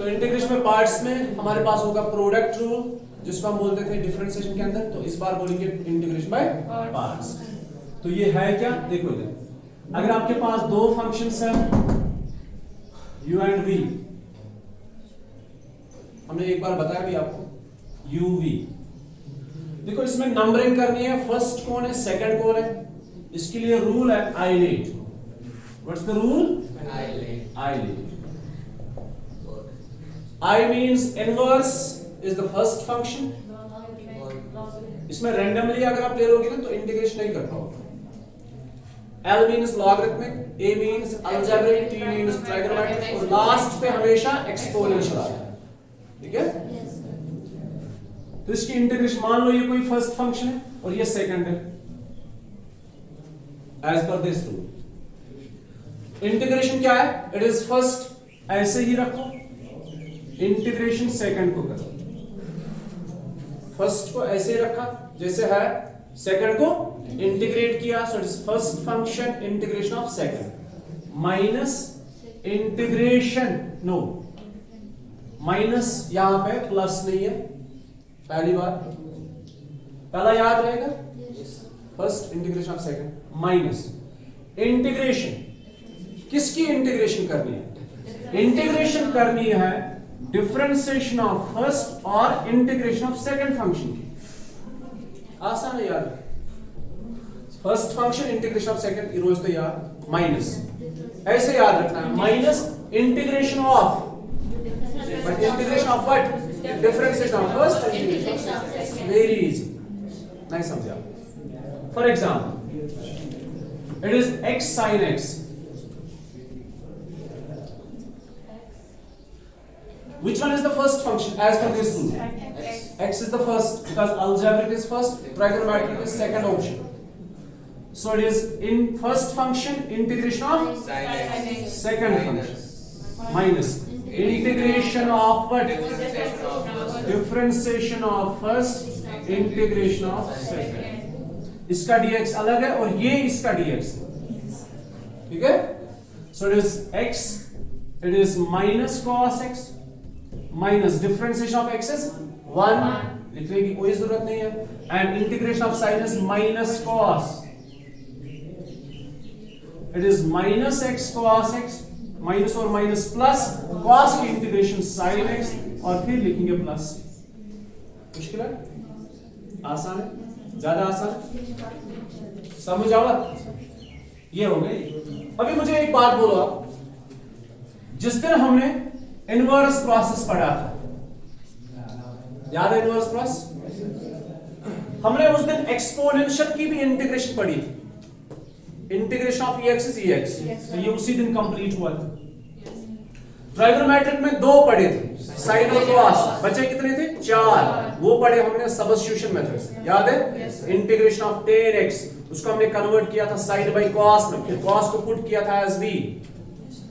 तो इंटीग्रेशन में पार्ट्स में हमारे पास होगा प्रोडक्ट रूल, जिसको हम बोलते थे डिफरेंशिएशन के अंदर। तो इस बार बोलेंगे इंटीग्रेशन बाय पार्ट्स। तो ये है क्या, देखो इधर, अगर आपके पास दो फंक्शंस हैं u एंड v, हमने एक बार बताया भी आपको u v, देखो इसमें नंबरिंग करनी है, फर्स्ट कौन है सेकंड कौन है, इसके लिए रूल है ILATE. What's the rule? ILATE. I means inverse is the first function। इसमें randomly अगर आप ले लोगे ना तो इंटीग्रेशन नहीं कर पाओगे। L means logarithmic, A means algebraic, T means trigonometric और लास्ट पे हमेशा एक्सपोनेंशियल आता है, ठीक है? तो इसकी इंटीग्रेशन, मान लो ये कोई फर्स्ट फंक्शन है और ये सेकंड है, as per this rule. Integration क्या है? इट इज फर्स्ट, ऐसे ही रखो, इंटीग्रेशन सेकंड को करो, फर्स्ट को ऐसे रखा जैसे है, सेकंड को इंटीग्रेट किया, so it is first function integration of second minus integration, no minus यहां पे प्लस नहीं है, पहली बार, पहला याद रहेगा, first integration of second minus integration, किसकी इंटीग्रेशन करनी है? इंटीग्रेशन करनी है डिफरेंशिएशन ऑफ फर्स्ट और इंटीग्रेशन ऑफ सेकंड फंक्शन की। आसान है यार, first function integration of second, रोज तो यार माइनस, ऐसे याद रखना है, minus integration of, but integration of what? Differentiation of first, very easy, नहीं समझा? For example it is x sin x, which one is the first function as per this rule? X is the first because algebraic is first, trigonometric is second option. So it is in first function integration of second function minus integration of what? Differentiation of first, integration of second। इसका dx अलग है और ये इसका dx, ठीक है? So it is x, it is minus cos x minus differentiation of x is 1, लिखने की कोई जरूरत नहीं है, and integration of sin is minus cos, it is minus x cos x, minus और माइनस प्लस, cos की integration sin x और फिर लिखेंगे प्लस। मुश्किल है? आसान है? ज्यादा आसान? समझ आवा? ये हो गई। अभी मुझे एक बात बोलो आप, जिस दिन हमने इनवर्स प्रोसेस पढ़ा था, याद है इनवर्स प्रोसेस? हमने उस दिन एक्सपोनेंशियल की भी इंटीग्रेशन पढ़ी थी, integration of x is x, तो ये उसी दिन कंप्लीट हुआ था। ट्राइगोनोमेट्रिक में दो पढ़े थे, साइन और कॉस, बचे कितने थे? 4, वो पढ़े हमने सब्स्टिट्यूशन मेथड से, याद है? इंटीग्रेशन ऑफ tan x, उसको हमने कन्वर्ट किया था साइन बाय कॉस में, फिर कॉस को पुट किया था एज v,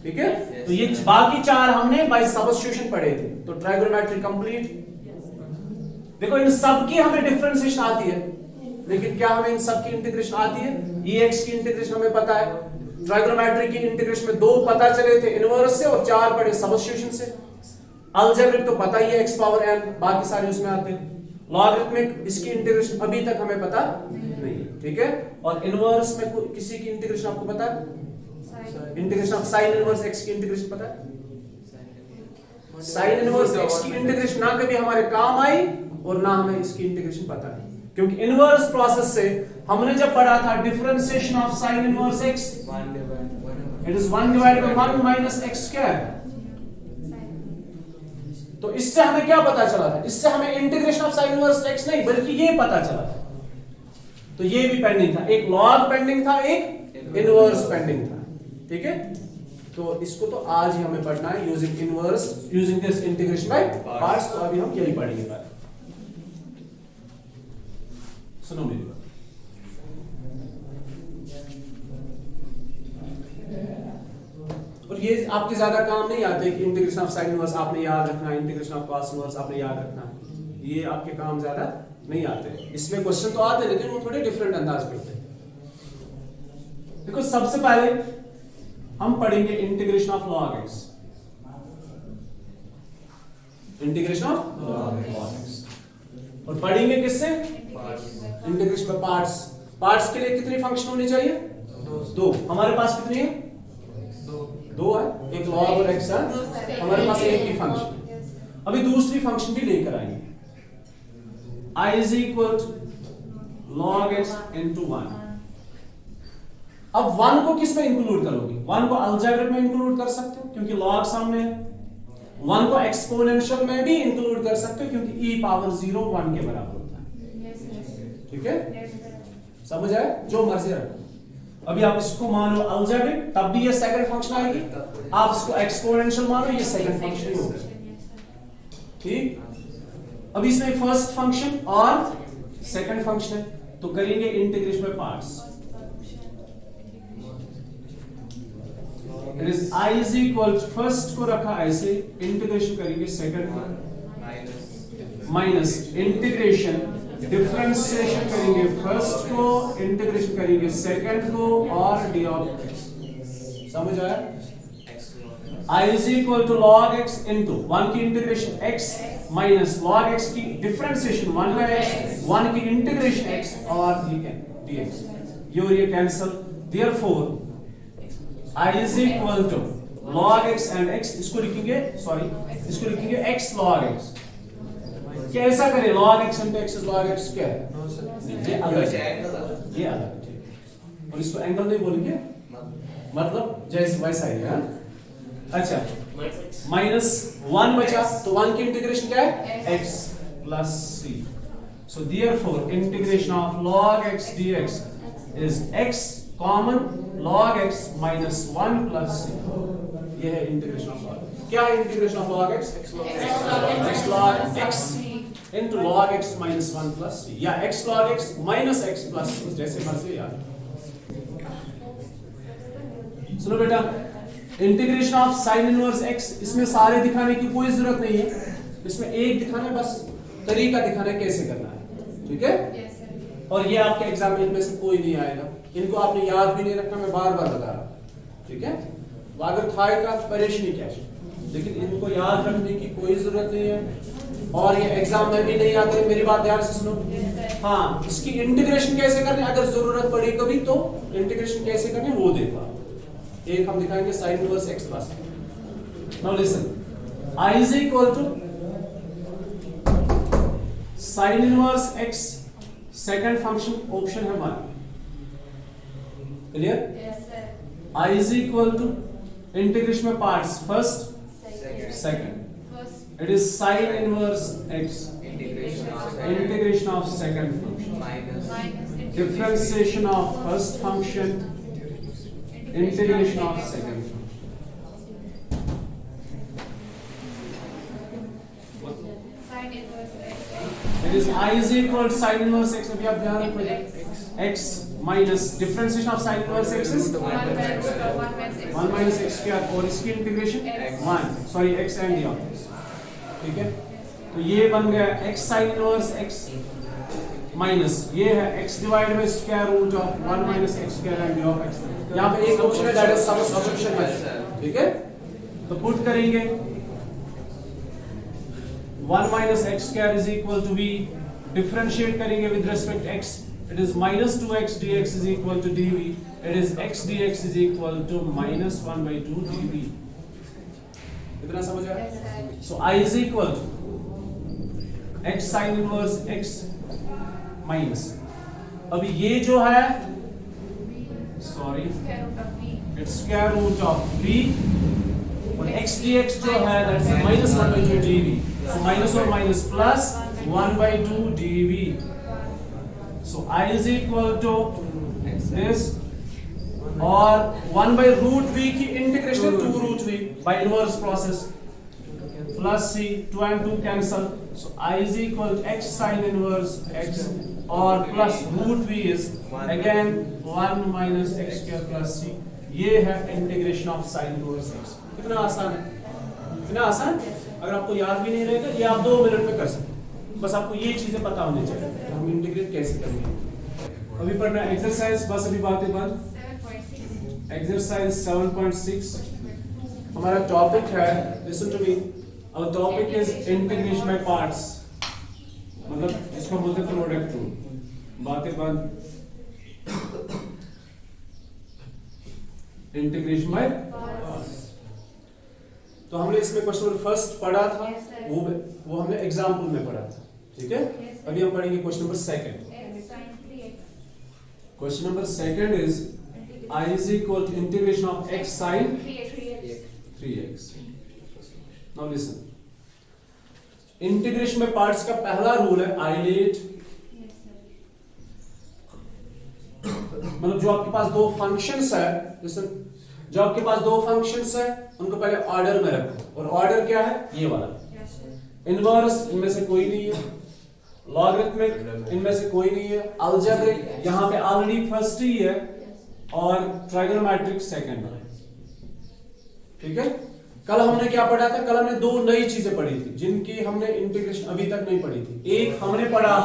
ठीक है? तो ये बाकी 4 हमने बाय सब्स्टिट्यूशन पढ़े थे, तो ट्राइगोनोमेट्री कंप्लीट। देखो इन सब की हमें डिफरेंशिएशन आती है, लेकिन क्या हमें इन सब की इंटीग्रेशन आती है? ex की इंटीग्रेशन हमें पता है, ट्राइगोनोमेट्री की इंटीग्रेशन में 2 पता चले थे इनवर्स से और 4 पढ़े सब्स्टिट्यूशन से। अलजेब्रिक तो पता ही है x पावर n, बाकी सारे उसमें आते हैं। लॉगरिथमिक इसकी इंटीग्रेशन अभी तक हमें पता नहीं है, ठीक है? और इनवर्स में किसी की इंटीग्रेशन आपको पता है? Integration of sine inverse x की इंटीग्रेशन पता है? साइन इनवर्स x की इंटीग्रेशन ना कभी हमारे काम आई और ना हमें इसकी इंटीग्रेशन पता है, क्योंकि इनवर्स प्रोसेस से हमने जब पढ़ा था differentiation of sine inverse x, it is 1 divided bye 1 minus x square. तो इससे हमें क्या पता चला था? इससे हमें integration of sine inverse x नहीं बल्कि ये पता चला था। तो ये भी पेंडिंग था, एक लॉग पेंडिंग था, एक इनवर्स पेंडिंग था, ठीक है? तो इसको तो आज ही हमें पढ़ना है, using inverse, using this integration by parts. तो अभी हम यही पढ़ेंगे। सुनो मेरी बात, और ये आपके ज्यादा काम नहीं आते कि इंटीग्रेशन ऑफ साइन इनवर्स आपने याद रखना है, इंटीग्रेशन ऑफ कॉस इनवर्स आपने याद रखना है, ये आपके काम ज्यादा नहीं आते। इसमें क्वेश्चन तो आते लेकिन वो थोड़े डिफरेंट अंदाज में होते हैं। देखो सबसे पहले हम पढ़ेंगे integration of log x। Integration of log x। और पढ़ेंगे किससे? Integration by parts. पार्ट्स के लिए कितने फंक्शन होने चाहिए? दो। हमारे पास कितने हैं? दो है, एक log और x है, हमारे पास एक ही फंक्शन। अभी दूसरी फंक्शन भी लेकर आएंगे, I is equal to log x into 1। अब 1 को किस में इंक्लूड करोगे? 1 को अलजेब्रिक में इंक्लूड कर सकते हो क्योंकि log सामने है। 1 को एक्सपोनेंशियल में भी इंक्लूड कर सकते हो क्योंकि e पावर 0 1 के बराबर होता है। ठीक है, समझ आए? जो मर्जी रखो। अभी आप इसको मानो अलजेब्रिक, तब भी ये सेकंड फंक्शन आएगी। आप इसको एक्सपोनेंशियल मानो, ये सेकंड फंक्शन होगा। ठीक, अभी इसमें फर्स्ट फंक्शन और सेकंड फंक्शन है, तो करेंगे integration by parts. It is I is equal to first को रखा ऐसे, इंटीग्रेशन करेंगे सेकंड को, माइनस इंटीग्रेशन डिफरेंशिएशन करेंगे फर्स्ट को, इंटीग्रेशन करेंगे सेकंड को और डी ऑफ x। समझ आया? I is equal to log x into 1 की integration x minus log x की डिफरेंशिएशन 1 by x, 1 की इंटीग्रेशन x और dx। ये और ये cancel, therefore I is equal to log x and x, इसको लिखेंगे, सॉरी इसको लिखेंगे x log x। कैसा करें? log x into x is log x क्या है? ये अलग है, ये अलग है। और इसको एंगल नहीं बोलेंगे, मतलब जैसे वैसा ही है। अच्छा, माइनस 1 बचा, तो 1 की इंटीग्रेशन क्या है? x plus c। So therefore integration of log x dx is x common log x minus 1 plus c। ये है इंटीग्रेशन ऑफ log x। क्या है integration of log x? x log x into log x minus 1 plus c, या x log x minus x plus c, जैसे मर्जी यार। सुनो बेटा, integration of sine inverse x, इसमें सारे दिखाने की कोई जरूरत नहीं है, इसमें एक दिखाना है, बस तरीका दिखाना है कैसे करना है। ठीक है, और ये आपके एग्जाम में से कोई नहीं आएगा, इनको आपने याद भी नहीं रखना, मैं बार बार बता रहा हूं। ठीक है, अगर खाएगा परेशानी क्या है, लेकिन इनको याद रखने की कोई जरूरत नहीं है, और ये एग्जाम में भी नहीं आते। मेरी बात ध्यान से सुनो। हाँ, इसकी इंटीग्रेशन कैसे करनी, अगर जरूरत पड़ी कभी तो इंटीग्रेशन कैसे करनी वो देखा। एक हम दिखाएंगे sine inverse x plus. Now listen, I is equal to sine inverse x, second function option है 1। Clear? Yes sir. I is equal to integration में parts first second, it is sin inverse x integration of second function Minus differentiation of first function integration of second function। Sin inverse x. it is I is equal to sin inverse x, अभी आप ध्यान रखो, x minus differentiation of sin inverse x is 1 minus x square, और इसकी integration 1, sorry x and d of x। ठीक है, तो ये बन गया x sin inverse x minus ये है x divide by square root of 1 minus x square and d of x। यहां पे एक ऑप्शन है दैट इज सब्स्टिट्यूशन मेथड। ठीक है, तो पुट करेंगे 1 minus x square is equal to v, differentiate करेंगे with respect x, it is minus 2x dx is equal to dv, it is x dx is equal to minus 1/2 dv। इतना समझ आया? So I is equal to x sin inverse x minus, अभी ये जो है sorry it's square root of v, और x dx जो है that is minus 1/2 dv, so minus और minus plus 1/2 dv। So I is equal to this, और 1/√v की integration 2√v by inverse process plus c, 2 and 2 cancel, so I is equal to x sin inverse x, और plus √v is again 1 minus x square plus c। ये है integration of sin inverse x। कितना आसान है, कितना आसान। अगर आपको याद भी नहीं रहेगा, ये आप 2 मिनट में कर सकते हैं, बस आपको ये चीजें पता होनी चाहिए हम इंटीग्रेट कैसे करेंगे। अभी पढ़ना एक्सरसाइज, बस अभी बातें बंद। एक्सरसाइज 7.6 हमारा टॉपिक है, listen to me, Our topic is integration by parts, मतलब जिसको बोलते हैं प्रोडक्ट रूल. बातें बंद. Integration by parts. तो हमने इसमें क्वेश्चन नंबर फर्स्ट पढ़ा था, वो हमने एग्जाम्पल में पढ़ा था. ठीक है. अभी हम पढ़ेंगे question number second. Question number second is I is equal to integration of x sin 3x. Now listen. Integration में पार्ट्स का पहला रूल है आइलेट, मतलब जो आपके पास दो फंक्शंस है, listen, जो आपके पास दो फंक्शंस है उनको पहले ऑर्डर में रखो. और ऑर्डर क्या है? ये वाला. इनवर्स इनमें से कोई नहीं है, लॉगरिथमिक इनमें से कोई नहीं है, अलजेब्रिक यहां पे ऑलरेडी फर्स्ट ही है, और ट्राइगोनोमेट्रिक सेकंड है. ठीक है. कल हमने क्या पढ़ा था? कल हमने दो नई चीजें पढ़ी थी जिनकी हमने इंटीग्रेशन अभी तक नहीं पढ़ी थी. एक हमने पढ़ा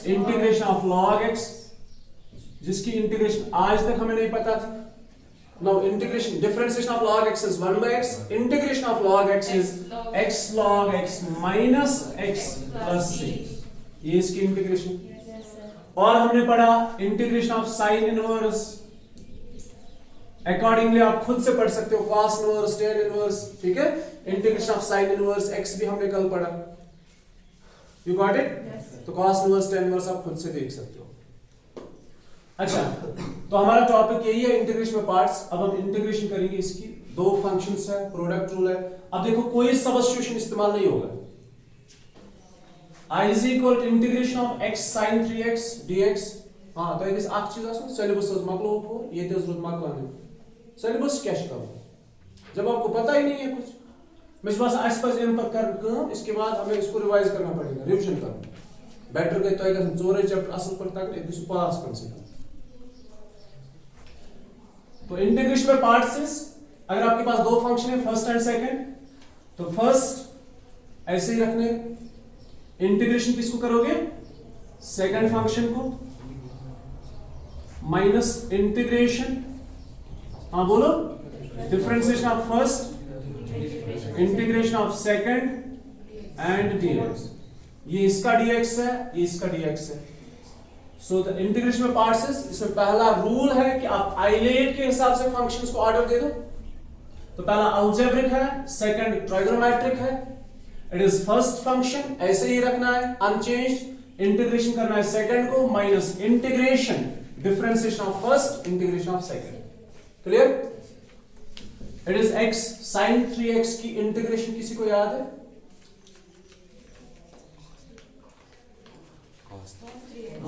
इंटीग्रेशन ऑफ log x, जिसकी इंटीग्रेशन आज तक हमें नहीं पता थी. Now integration differentiation of log x is 1/x, integration of log x is x log x minus x plus c. ये इसकी इंटीग्रेशन. और हमने पढ़ा integration of sine inverse. Accordingly आप खुद से पढ़ सकते हो, cos इनवर्स, tan इनवर्स. ठीक है. Integration of sine inverse x भी हमने कल पढ़ा. You got it? तो cos इनवर्स, tan इनवर्स आप खुद से देख सकते हो. अच्छा, तो हमारा टॉपिक यही है इंटीग्रेशन में पार्ट्स. अब हम इंटीग्रेशन करेंगे इसकी. दो फंक्शंस है, प्रोडक्ट रूल है. अब देखो कोई सब्स्टिट्यूशन इस्तेमाल नहीं होगा. I is equal to integration of x sin 3x dx. हाँ, तो एक आख चीज आसन सिलेबस मकलो हो, ये तो जरूरत मकलाने. सिलेबस क्या करो जब आपको पता ही नहीं है कुछ. मैं बस आज पर इन पर कर, इसके बाद हमें इसको रिवाइज करना पड़ेगा, रिवीजन करना. बेटर गई तो एक चोरे चैप्टर असल पर तक एक दूसरे पास कम से कम. तो इंटीग्रेशन में पार्ट्स इज, अगर आपके पास दो फंक्शन है फर्स्ट एंड सेकंड, तो फर्स्ट ऐसे ही रखने. इंटीग्रेशन किसको करोगे? सेकंड फंक्शन को माइनस इंटीग्रेशन, हाँ बोलो, differentiation of first, integration of second and dx. ये इसका dx है, ये इसका dx है. सो द इंटीग्रेशन में पार्ट्स इज, इसमें पहला रूल है कि आप आइलेट के हिसाब से फंक्शंस को ऑर्डर दे दो. तो पहला अलजेब्रिक है, सेकंड ट्राइगोनोमेट्रिक है. इट इज फर्स्ट फंक्शन ऐसे ही रखना है अनचेंज्ड. इंटीग्रेशन करना है सेकंड को, minus integration differentiation of first, integration of second. Clear? It is x sin 3x की इंटीग्रेशन किसी को याद है?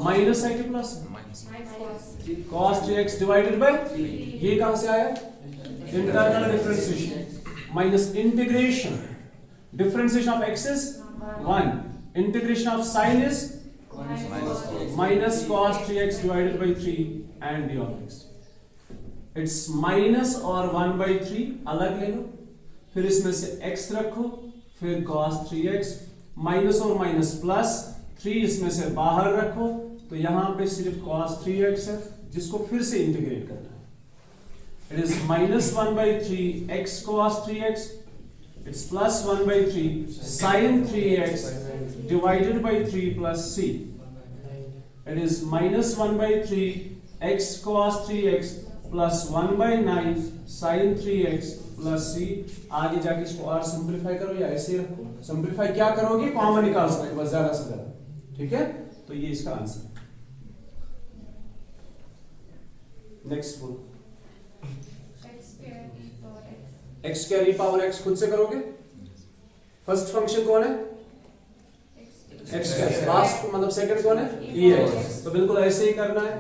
माइनस है कि plus? cos 3x divided by, ये कहां से आया? Internal differentiation. Minus integration differentiation of x is 1, integration of sin is minus cos 3x divided by 3 and d of x. It's minus और 1/3 अलग ले लो, फिर इसमें से x रखो, फिर cos 3x, माइनस और माइनस प्लस 3 इसमें से बाहर रखो, तो यहां पे सिर्फ cos 3x है जिसको फिर से इंटीग्रेट करना है. It is minus 1/3 x cos 3x, it's plus 1/3 sin 3x divided by 3 plus c. It is minus 1/3 x cos 3x plus 1/9 sin 3x plus c. आगे जाके इसको और सिंपलीफाई करो या ऐसे ही रखो. सिंपलीफाई क्या करोगे? कॉमन निकाल सकते बस ज्यादा से ज्यादा. ठीक है. तो ये इसका आंसर. नेक्स्ट बोलो. x square e power x खुद से करोगे. फर्स्ट फंक्शन कौन है? x square. लास्ट मतलब सेकंड कौन है? e. तो बिल्कुल ऐसे ही करना है.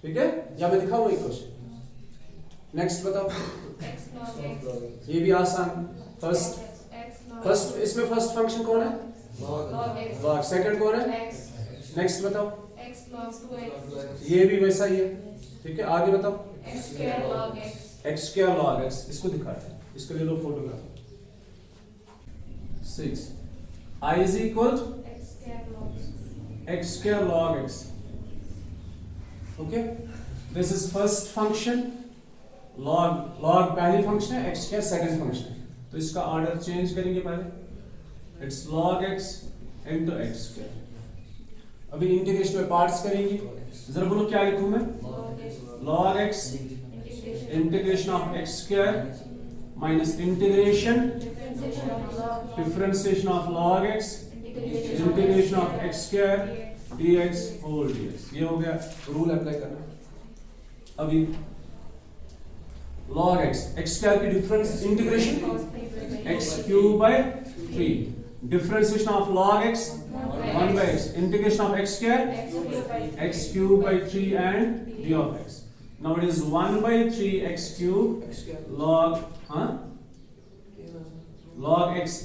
ठीक है. या मैं दिखाऊं एक क्वेश्चन. नेक्स्ट बताओ. ये भी आसान. फर्स्ट इसमें फर्स्ट फंक्शन कौन है? log. सेकंड कौन है? नेक्स्ट बताओ. ये भी वैसा ही है. ठीक है. आगे बताओ. x square log x. इसको दिखाते हैं, इसके लिए लो photograph. 6 I is equal to x square log x. Okay, this is first function. log पहली फंक्शन है, x स्क्वायर सेकंड फंक्शन है. तो इसका ऑर्डर चेंज करेंगे पहले. It's log x into x square। अभी इंटीग्रेशन में पार्ट्स करेंगे, जरा बोलो क्या लिखूं मैं? log x integration of x square minus integration differentiation of log x integration of x square dx whole dx। ये हो गया, रूल अप्लाई करना। अभी log x स्क्वायर की difference integration x cube by 3 differentiation of log x 1 by x integration of x square x cube by 3 and d of x। Now it is 1 by 3 x cube log log x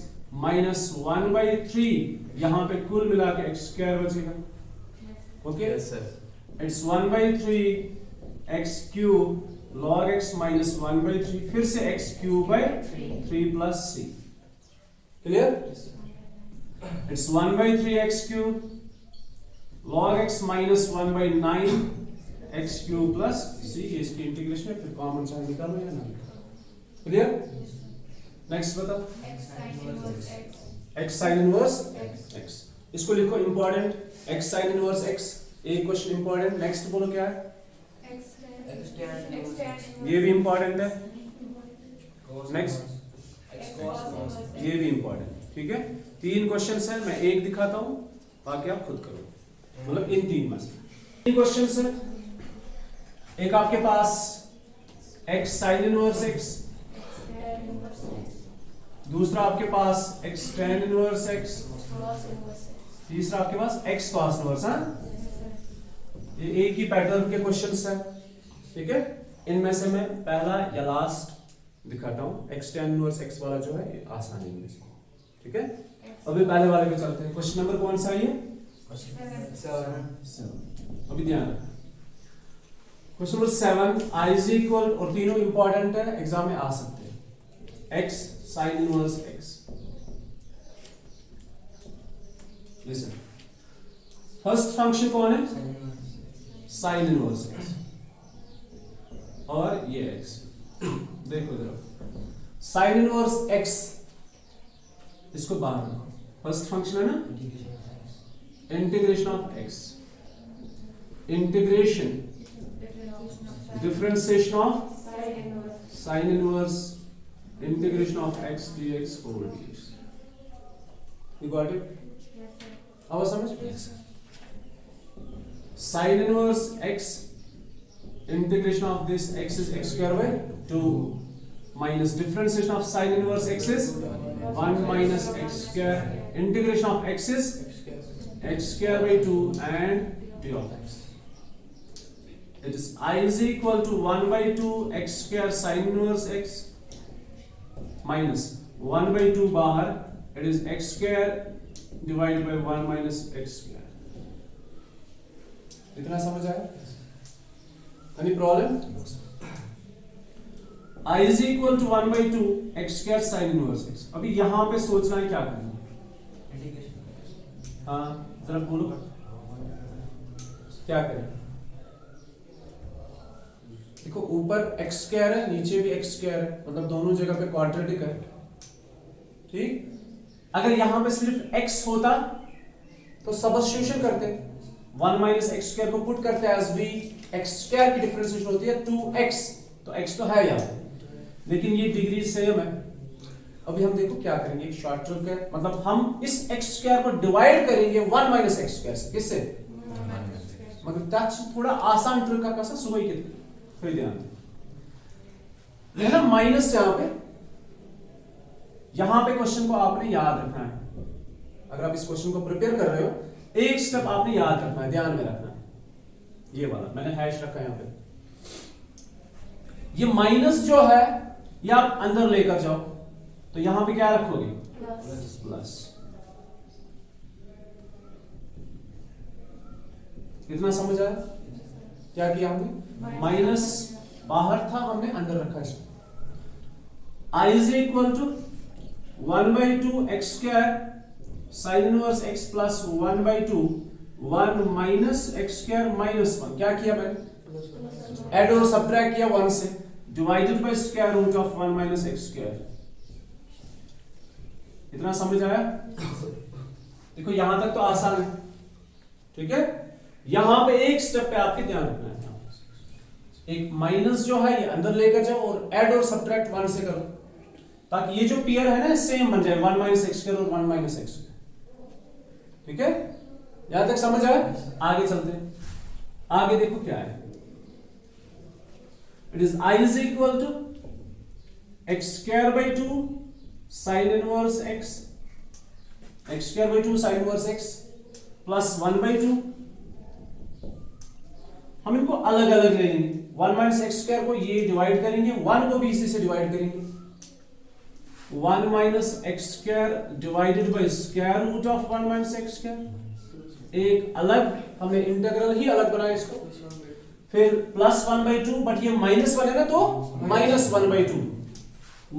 minus 1 by 3, यहाँ पे कुल मिला के x square बचेगा। Okay Yes, sir. It's 1 by 3 x cube log x minus 1 by 3 फिर से x cube by 3 plus c। Clear? It's 1 by 3 x cube log x minus 1 by 9 x cube plus c। इसकी integration है, फिर common sign निकालो या ना निकालो। Clear? Next बता। x sin इनवर्स x, इसको लिखो important, x sin inverse x। एक क्वेश्चन इंपॉर्टेंट। नेक्स्ट बोलो क्या है? ये भी इंपॉर्टेंट है। नेक्स्ट ये भी इंपॉर्टेंट। ठीक है, 3 क्वेश्चंस हैं, मैं एक दिखाता हूं, बाकी आप खुद करो, मतलब इन 3 में से 3 क्वेश्चंस हैं। एक आपके पास x sin इनवर्स x, दूसरा आपके पास x tan इनवर्स x, तीसरा आपके पास x cos इनवर्स। ये एक ही पैटर्न के क्वेश्चंस हैं। ठीक है, इनमें से मैं पहला या लास्ट दिखाता हूं। x tan इनवर्स x वाला जो है ये आसान है इनमें से। ठीक है, अभी पहले वाले पे चलते हैं। क्वेश्चन नंबर कौन सा है ये? 7। अभी ध्यान रखना, question number 7 i is equal, और तीनों इंपॉर्टेंट है, एग्जाम में आ सकते हैं। x sin inverse x। Listen, first function कौन है? sin इनवर्स x, और ये x। देखो जरा, sin इनवर्स x, इसको बाहर रखो, फर्स्ट फंक्शन है ना, integration of x, integration differentiation of sin inverse integration of x dx whole dx। You got it? अब समझ? sin inverse x integration of this x is x square by 2 minus differentiation of sin inverse x is 1 minus x square, integration of x is x square by 2 and d of x। It is I is equal to 1 by 2 x square sin inverse x minus 1 by 2 बाहर, it is x square divided by 1 minus x square। इतना समझ आया? Any problem? I is equal to 1 by 2 x square sin inverse x। अभी यहां पे सोचना है क्या करना है। हाँ जरा बोलो क्या करें। देखो ऊपर x स्क्वायर है, नीचे भी x स्क्वायर है, मतलब दोनों जगह पे क्वाड्रेटिक है। ठीक, अगर यहां पे सिर्फ x होता तो सब्स्टिट्यूशन करते, 1 माइनस x स्क्वायर को पुट करते हैं एज b, x स्क्वायर की डिफरेंशिएशन होती है 2x, तो x तो है यहां, लेकिन ये डिग्री सेम है। अभी हम देखो क्या करेंगे, एक शॉर्ट ट्रिक है, मतलब हम इस x स्क्वायर को डिवाइड करेंगे 1 माइनस x स्क्वायर से। किससे? मतलब टच थोड़ा आसान ट्रिक का कैसा सुबह ही फिर ध्यान दे ना, माइनस यहां पे क्वेश्चन को आपने याद रखना है। अगर आप इस क्वेश्चन को प्रिपेयर कर रहे हो, एक स्टेप आपने याद रखना है, ध्यान में रखना है। ये वाला मैंने हैश रखा है यहां पे, ये माइनस जो है ये आप अंदर लेकर जाओ, तो यहां पे क्या रखोगे? प्लस। कितना समझ आया? क्या किया हमने? माइनस बाहर था, हमने अंदर रखा इसको। I is equal to 1 by 2 x square sin inverse x plus 1 by 2 1 minus x square minus 1। क्या किया मैंने? ऐड और सब्ट्रैक्ट किया 1 से, divided by square root of 1 minus x square। इतना समझ आया? देखो यहां तक तो आसान है, ठीक है। यहां पे एक स्टेप पे आपके ध्यान रखना है, एक माइनस जो है ये अंदर लेकर जाओ और ऐड और सब्ट्रैक्ट 1 से करो, ताकि ये जो पेयर है ना सेम बन जाए, 1 माइनस एक्स स्क्वायर और 1 माइनस एक्स स्क्वायर, ठीक है। यहां तक समझ आया? आगे चलते हैं। आगे देखो क्या है, it is I is equal to x square by 2 sine inverse x, x square by 2 sine inverse x plus 1 by 2। हम इनको अलग अलग ले लेंगे, 1 माइनस एक्स स्क्वायर को ये डिवाइड करेंगे, 1 को भी इसी से डिवाइड करेंगे, 1 minus x square divided by square root of 1 minus x square. एक अलग हमने इंटीग्रल ही अलग बनाया इसको, फिर प्लस 1 बाई 2, बट ये माइनस 1 है ना, तो minus 1 by 2,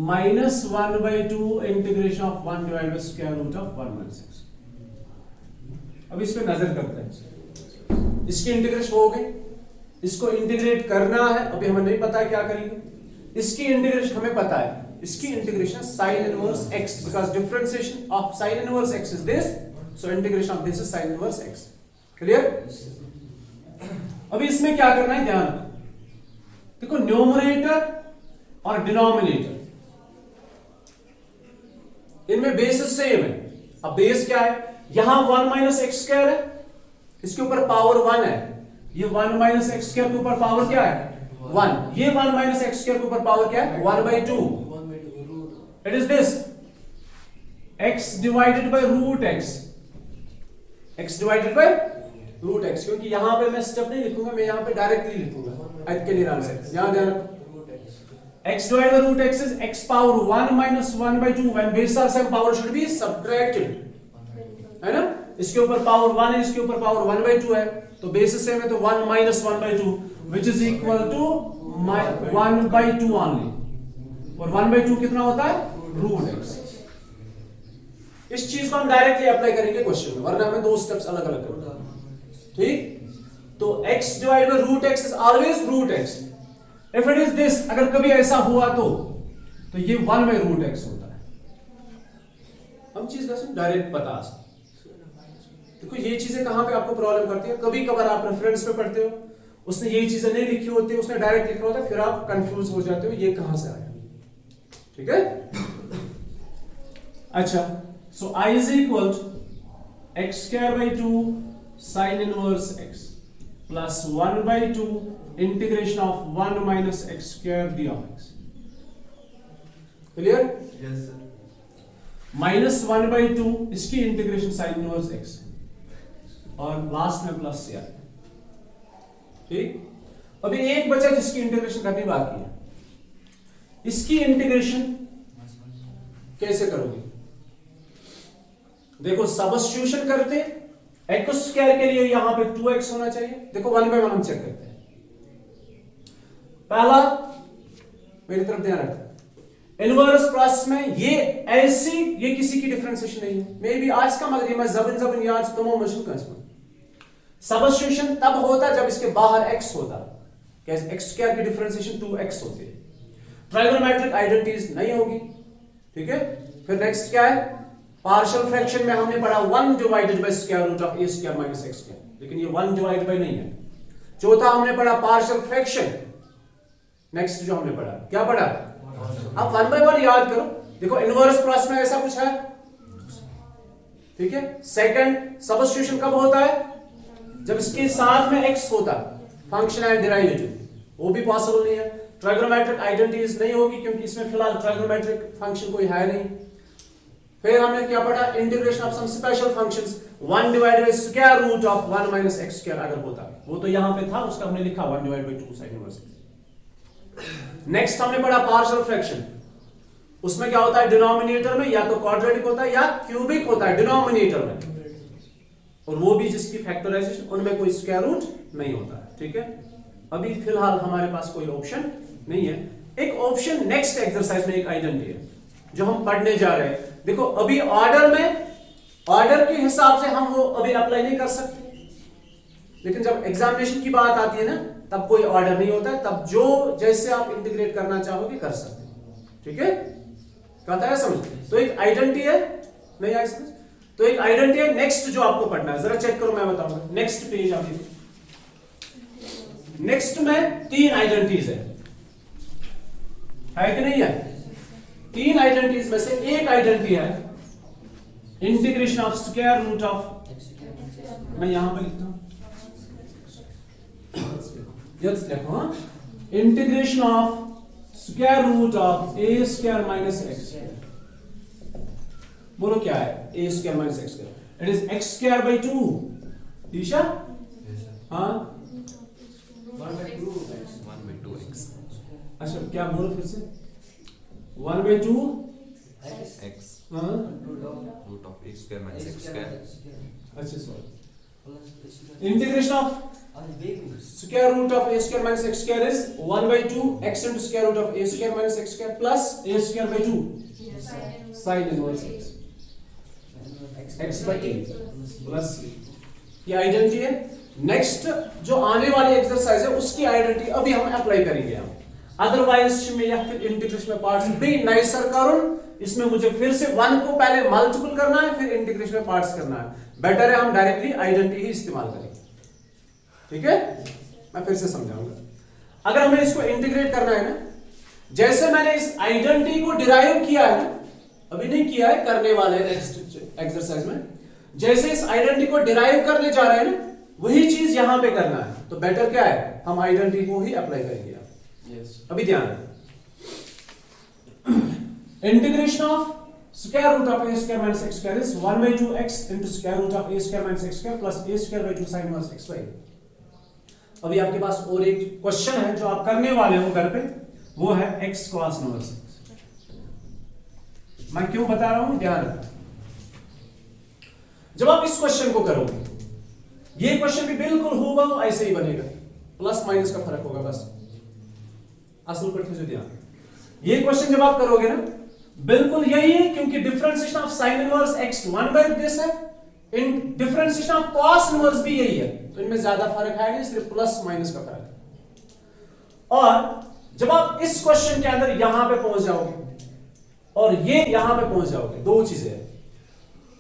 minus 1 by 2 integration of 1 divide by square root of 1 minus x. अब इस पे नजर करते हैं, इसकी इंटीग्रेशन हो गई, इसको इंटीग्रेट करना है, अभी हमें नहीं पता है क्या करेंगे। इसकी इंटीग्रेशन हमें पता है, इसकी integration sin inverse x, because differentiation of sin inverse x is this, so integration of this is sin inverse x। Clear? अभी इसमें क्या करना है, ध्यान रखो। देखो न्यूमरेटर और डिनोमिनेटर, इनमें बेसिस सेम है। अब बेस क्या है, यहां 1 माइनस एक्स स्क्वायर है, इसके ऊपर पावर 1 है, ये 1 माइनस एक्स स्क्वायर के ऊपर पावर क्या है, 1, ये 1 माइनस एक्स स्क्वायर के ऊपर पावर क्या है, 1 by 2। It is this x divided by root x, x divided by root x, क्योंकि यहां पे मैं स्टेप नहीं लिखूंगा, मैं यहां पे डायरेक्टली लिखूंगा आज के निरान से। यहां ध्यान रखो, x divided by root x इज x power 1 minus 1 by 2, when base are same power should be subtracted, है ना। इसके ऊपर पावर 1 है, इसके ऊपर पावर 1 बाई 2 है, तो बेसिस सेम है, तो 1 minus 1 by 2 which is equal to 1 by 2 only, और 1 बाई 2 कितना होता है, रूट x। इस चीज को हम डायरेक्टली अप्लाई करेंगे क्वेश्चन में, वरना हमें दो स्टेप्स अलग अलग करना, ठीक। तो x divided by root x is always root x। If it is this, अगर कभी ऐसा हुआ तो ये 1 बाय रूट x होता है। हम चीज कैसे डायरेक्ट बता सकते। देखो ये चीजें कहां पे आपको प्रॉब्लम करती है, कभी कभार आप रेफरेंस पे पढ़ते हो, उसने यही चीजें नहीं लिखी होती, उसने डायरेक्ट लिखा होता है, फिर आप कंफ्यूज हो जाते हो ये कहां से आया, ठीक है। अच्छा, so I is equal to x square by 2 sine inverse x plus 1 by 2 integration of 1 minus x square d of x। Clear? Yes sir. Minus 1 by 2 इसकी इंटीग्रेशन साइन इनवर्स x, और लास्ट में plus से आया, ठीक। अभी एक बचा जिसकी इंटीग्रेशन करनी बाकी है, इसकी इंटीग्रेशन कैसे करोगे? देखो सब्स्टिट्यूशन करते, एक्स स्क्वायर के लिए यहां पे 2x होना चाहिए। देखो 1 बाय 1 हम चेक करते हैं। पहला मेरी तरफ ध्यान रखो, इनवर्स प्लस में ये ऐसी, ये किसी की डिफरेंशिएशन नहीं है, मे बी आज का मगर मैं जबन याद तमो मशीन का इसमें सब्स्टिट्यूशन तब होता जब इसके बाहर x होता, कैसे एक्स स्क्वायर की डिफरेंशिएशन 2x होती है, ट्राइगोनोमेट्रिक आइडेंटिटीज नहीं होगी, ठीक है। फिर नेक्स्ट क्या है, पार्शियल फ्रैक्शन में हमने पढ़ा 1 divided by square root of a square minus x square, लेकिन ये 1 डिवाइड बाय नहीं है। चौथा हमने पढ़ा पार्शियल फ्रैक्शन, नेक्स्ट जो हमने पढ़ा क्या पढ़ा, अब 1 बाय 1 याद करो। देखो इनवर्स प्लस में ऐसा कुछ है, ठीक है। सेकंड सब्स्टिट्यूशन कब होता है, जब इसके साथ में x होता, फंक्शन एंड डेरिवेटिव, वो भी पॉसिबल नहीं है। ट्राइगोनोमेट्रिक आइडेंटिटीज नहीं होगी, क्योंकि इसमें फिलहाल ट्राइगोनोमेट्रिक फंक्शन कोई है नहीं। फिर हमने क्या पढ़ा, integration of some special functions, 1 divided by square root of 1 minus x square अगर होता, वो तो यहां पे था, उसका हमने लिखा 1 divided bye 2 sine inverse x। Next हमने पढ़ा पार्शियल फ्रैक्शन, उसमें क्या होता है, डिनोमिनेटर में या तो क्वाड्रेटिक होता है या क्यूबिक होता है डिनोमिनेटर में, और वो भी जिसकी फैक्टराइजेशन, उनमें कोई स्क्वायर रूट नहीं होता है, ठीक है। अभी फिलहाल हमारे पास कोई ऑप्शन नहीं है। एक ऑप्शन नेक्स्ट एक्सरसाइज में एक आइडेंटिटी है जो हम पढ़ने जा रहे हैं। देखो अभी ऑर्डर में, ऑर्डर के हिसाब से हम वो अभी अप्लाई नहीं कर सकते, लेकिन जब एग्जामिनेशन की बात आती है ना, तब कोई ऑर्डर नहीं होता है, तब जो जैसे आप इंटीग्रेट करना चाहोगे कर सकते हैं, ठीक है। कहता है समझ? तो एक आइडेंटिटी है, नहीं आई समझ? तो एक आइडेंटिटी है। नेक्स्ट जो आपको पढ़ना है, जरा चेक करो, मैं बताऊंगा। नेक्स्ट पेज आप देखो, नेक्स्ट में 3 आइडेंटिटीज है कि नहीं है? 3 आइडेंटिटीज में से एक आइडेंटिटी है integration of square root of, मैं यहां पे लिखता हूं, देखो, integration of square root of a square minus x. बोलो क्या है? A square minus x square, it is x square by 2। Isha, हाँ 1/2x। अच्छा, क्या बोलो फिर से? 1/2 x हाँ, root of a square minus x square। अच्छा sorry, integration of square root of a square minus x square is 1/2 x into square root of a square minus x square plus a square by 2 sin inverse x by a plus ये identity है। Next जो आने वाली exercise है उसकी identity अभी हम apply करेंगे हम। अदरवाइज में या फिर इंटीग्रेशन में पार्ट्स भी नहीं सर करुण, इसमें मुझे फिर से 1 को पहले मल्टीपल करना है फिर इंटीग्रेशन में पार्ट्स करना है। बेटर है हम डायरेक्टली आइडेंटिटी ही इस्तेमाल करें। ठीक है, मैं फिर से समझाऊंगा। अगर हमें इसको इंटीग्रेट करना है ना, जैसे मैंने इस आइडेंटिटी को डिराइव किया है ना, अभी नहीं किया है, करने वाले एक्सरसाइज में, जैसे इस आइडेंटिटी को डिराइव करने जा रहे हैं ना, वही चीज यहां पे करना है। तो बेटर क्या है, हम आइडेंटिटी को ही अप्लाई करेंगे। अभी ध्यान, integration of square root of a square minus x square is 1/2x into square root of a square minus x square plus a square by 2 sin inverse x by। अभी आपके पास और एक question है जो आप करने वाले हो घर पे, वो है x cos इनवर्स। मैं क्यों बता रहा हूं, ध्यान रखना। जब आप इस क्वेश्चन को करोगे, ये क्वेश्चन भी बिल्कुल होगा ऐसे ही बनेगा, प्लस माइनस का फर्क होगा बस, असल पर जो ध्यान। ये क्वेश्चन जब आप करोगे ना, बिल्कुल यही है, क्योंकि differentiation of sin inverse x 1/this है, इन डिफरेंशिएशन ऑफ cos इनवर्स भी यही है, तो इनमें ज्यादा फर्क है नहीं, सिर्फ प्लस माइनस का फर्क है। और जब आप इस क्वेश्चन के अंदर यहां पे पहुंच जाओगे और ये यहां पे पहुंच जाओगे, दो चीजें हैं।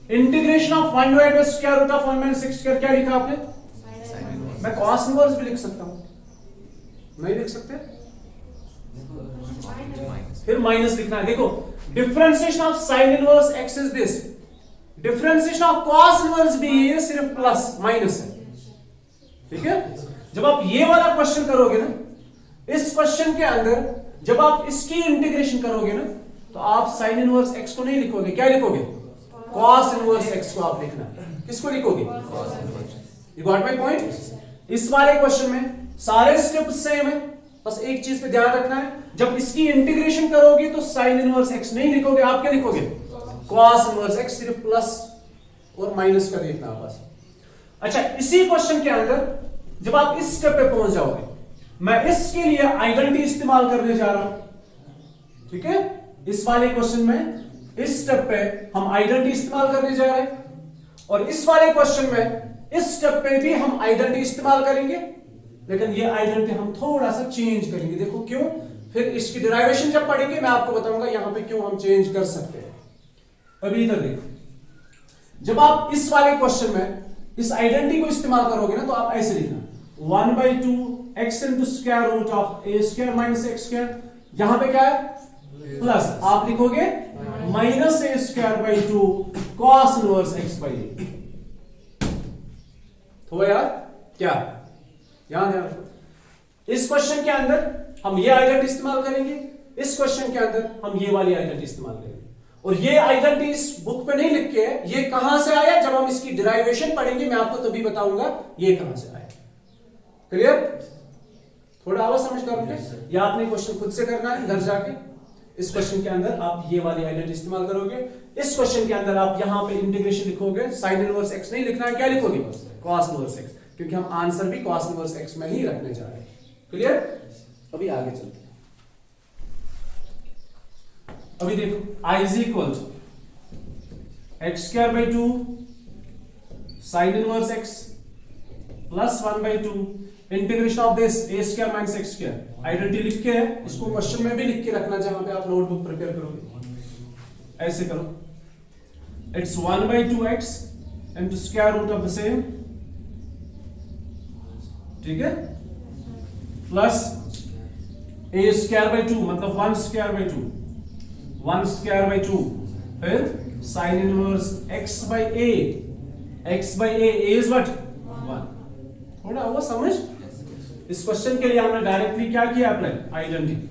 Integration of 1/2 square root of 1 minus x square, क्या लिखा आपने? मैं cos इनवर्स भी लिख सकता हूं, नहीं लिख सकते? फिर माइनस लिखना है। देखो, differentiation of sin inverse x is this, differentiation of cos inverse भी ये सिर्फ प्लस माइनस है। ठीक है, जब आप ये वाला क्वेश्चन करोगे ना, इस क्वेश्चन के अंदर जब आप इसकी इंटीग्रेशन करोगे ना, तो आप sin इनवर्स x को नहीं लिखोगे, क्या लिखोगे? cos इनवर्स x को आप लिखना। किसको लिखोगे? You got my point? इस वाले क्वेश्चन में सारे स्टेप सेम है, बस एक चीज पे ध्यान रखना है, जब इसकी इंटीग्रेशन करोगे तो sin इनवर्स x नहीं लिखोगे, आप क्या लिखोगे? cos इनवर्स x, सिर्फ प्लस और माइनस का देखना बस। अच्छा, इसी क्वेश्चन के अंदर जब आप इस स्टेप पे पहुंच जाओगे, मैं इसके लिए आइडेंटिटी इस्तेमाल करने जा रहा हूं। ठीक है, इस वाले क्वेश्चन में इस स्टेप पे हम आइडेंटिटी इस्तेमाल करने जा रहे हैं, और इस वाले क्वेश्चन में इस स्टेप पे भी हम आइडेंटिटी इस्तेमाल करेंगे, लेकिन ये आइडेंटिटी हम थोड़ा सा चेंज करेंगे। देखो क्यों, फिर इसकी डिराइवेशन जब पढ़ेंगे मैं आपको बताऊंगा यहां पे क्यों हम चेंज कर सकते हैं। अभी इधर देखो, जब आप इस वाले क्वेश्चन में इस आइडेंटिटी को इस्तेमाल करोगे ना, तो आप ऐसे लिखना 1/2 x into square root of a square minus x square, यहां पे क्या है? प्लस, आप लिखोगे minus a square by 2 cos inverse x by a। तो यार क्या, यहां ध्यान रखो, इस क्वेश्चन के अंदर हम ये आइडेंटिटी इस्तेमाल करेंगे, इस क्वेश्चन के अंदर हम ये वाली आइडेंटिटी इस्तेमाल करेंगे। और ये आइडेंटिटी इस बुक पे नहीं लिख के है, ये कहां से आया, जब हम इसकी डिराइवेशन पढ़ेंगे मैं आपको तभी बताऊंगा ये कहां से आया। क्लियर? थोड़ा और समझ करोगे, या आपने क्वेश्चन खुद से करना है घर जाके। इस क्वेश्चन के अंदर आप ये वाली आइडेंटिटी इस्तेमाल करोगे, इस क्वेश्चन के अंदर आप यहां पे इंटीग्रेशन लिखोगे, sin इनवर्स x नहीं लिखना है, क्या लिखोगे? cos इनवर्स x, क्योंकि हम आंसर भी cos इनवर्स x में ही रखने जा रहे हैं। क्लियर? अभी आगे चलते हैं। अभी देखो, I is equal to x square by 2 sin inverse x plus 1/2 integration of this a square minus x square। Identity लिख के है, इसको क्वेश्चन में भी लिख के रखना जहां पे आप नोटबुक प्रिपेयर करोगे। ऐसे करो, it's 1/2x into square root of the same, ठीक है, प्लस a square by 2 मतलब 1 square by 2, 1 square by 2, फिर sin inverse x by a, x by a is what 1। थोड़ा हुआ समझ? इस क्वेश्चन के लिए हमने डायरेक्टली क्या किया, अप्लाई आइडेंटिटी,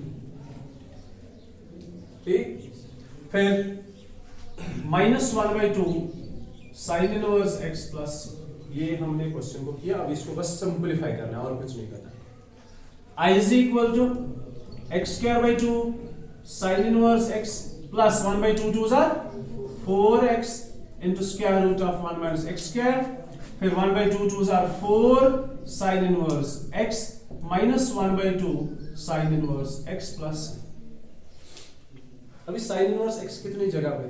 ठीक। फिर -1/2 साइन इनवर्स x प्लस, ये हमने क्वेश्चन को किया, अब इसको बस सिंपलीफाई करना है और कुछ नहीं करना। i is equal to x²/2 sine inverse x plus 1/2 2 जार 4x into square root of 1 minus x², फिर 1/2 2 जार 4 sine inverse x minus 1/2 sine inverse x plus. अभी साइन इनवर्स x कितनी जगह पे,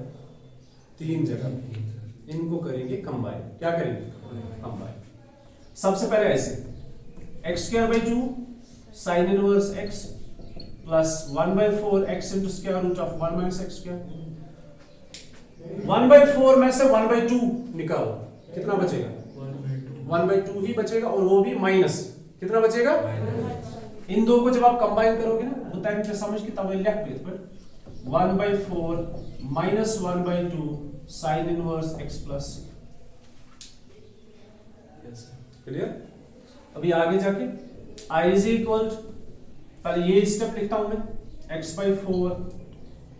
3 जगह पे, इनको करेंगे कंबाइन। क्या करेंगे, कंबाइन। सबसे पहले ऐसे x²/2 sine inverse x plus 1/4 x into square root of 1 minus x²। 1/4 में से 1/2 निकालो, कितना बचेगा, 1/2 ही बचेगा, और वो भी माइनस, कितना बचेगा, इन दो को जब आप कंबाइन करोगे ना, होता है मुझे समझ की तब लेफ्ट पेज पर 1/4 minus 1/2 sine inverse x plus. Clear? अभी आगे जाके i इज इक्वल, पहले ये स्टेप लिखता हूं मैं, x/4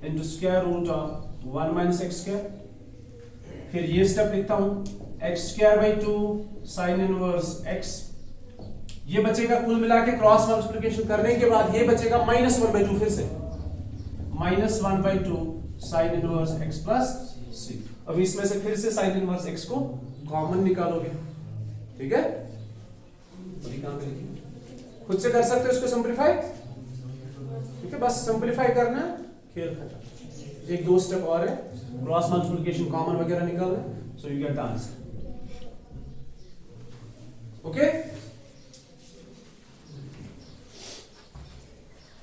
into square root of 1 minus x², फिर ये स्टेप लिखता हूं x²/2 साइन इनवर्स x। ये बचेगा कुल मिला के क्रॉस मल्टीप्लिकेशन करने के बाद, ये बचेगा -1/2, फिर से -1/2 sine inverse x plus c। अब इसमें से फिर से साइन इनवर्स x को कॉमन निकालोगे, ठीक है। अभी कहां पे लिखें, खुद से कर सकते हो इसको सिंपलीफाई, ठीक है, बस सिंपलीफाई करना, खेल खत्म। एक दो स्टेप और है, क्रॉस मल्टीप्लिकेशन कॉमन वगैरह निकालना, so you get the answer. Okay,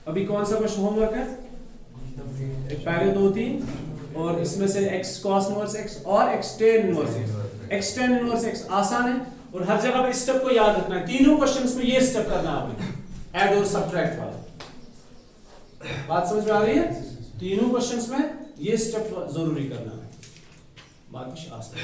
अभी कौन सा क्वेश्चन होमवर्क है, एक पहले 2 3, और इसमें से x cos इनवर्स x और x tan inverse x। x tan inverse x आसान है, और हर जगह पे स्टेप को याद रखना है। तीनों क्वेश्चंस में ये स्टेप करना है आपने, ऐड और सब्ट्रैक्ट वाला। बात समझ में आ रही है? तीनों क्वेश्चंस में ये स्टेप जरूरी करना है, बाकी आसान।